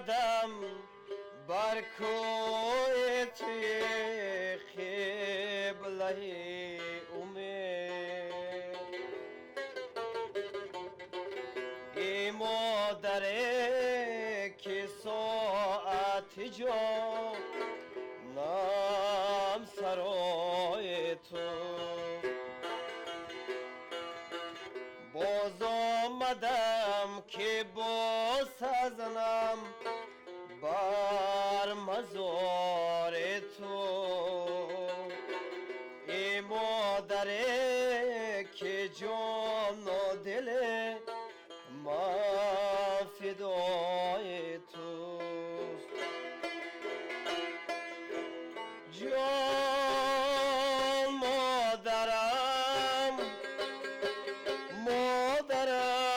آمدم بر کوی توی قبله امید ای مادره که ساعت جا نام سرای تو باز آمدم که باز سزنم بر مزار تو ای مادره که جان و دل ما فدای توست جان مادرم مادرم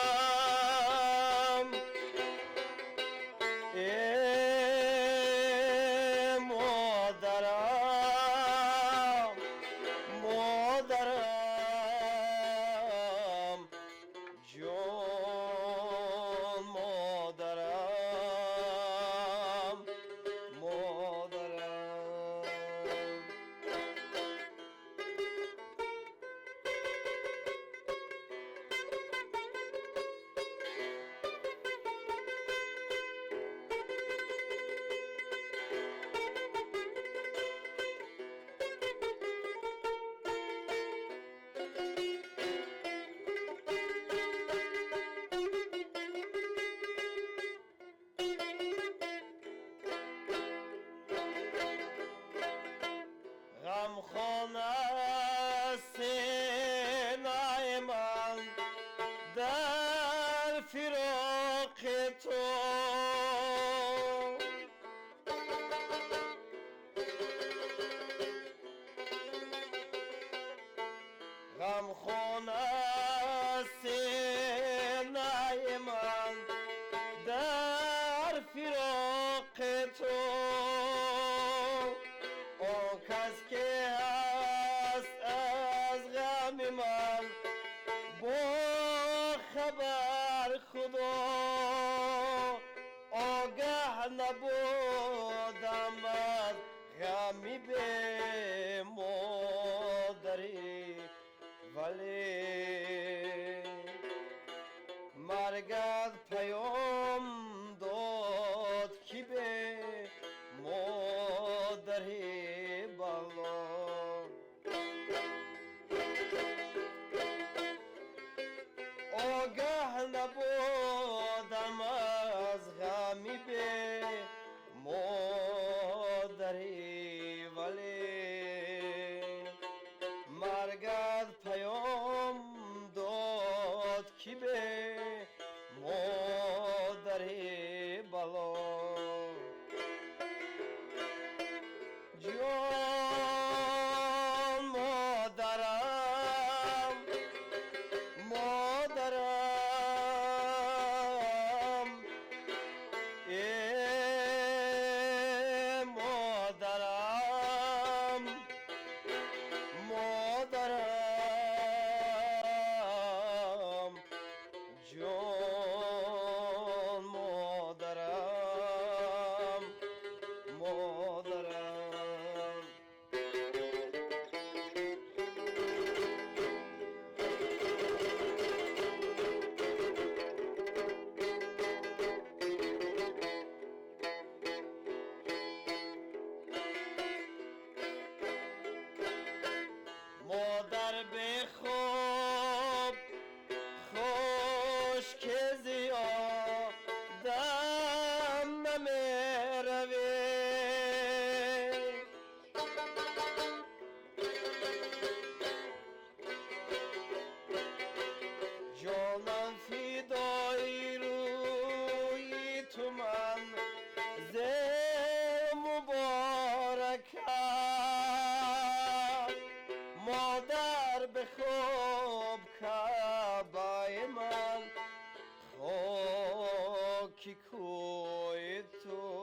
ای مادرم مادرم جان مادرم مادرم غمخوان است سینه من در فراق تو غمخوان است سینه من در فراق تو آن کس که هست از غم من با خبر خدا آگه نبودم از غمی به مادری ولی مرگت پیام داد که به مادری بالا آگه نبودم از غمی به مادری ولی مرگت پیام داد که به مادری بالا جان مادرم مادرم ای مادرم مادرم جان مادرم مادرم مادر به خوب خوش که زیادم نمیروی جانم فدای روی تو من ز مبارکت مادر به خوب کعبه من خاکی کوی تو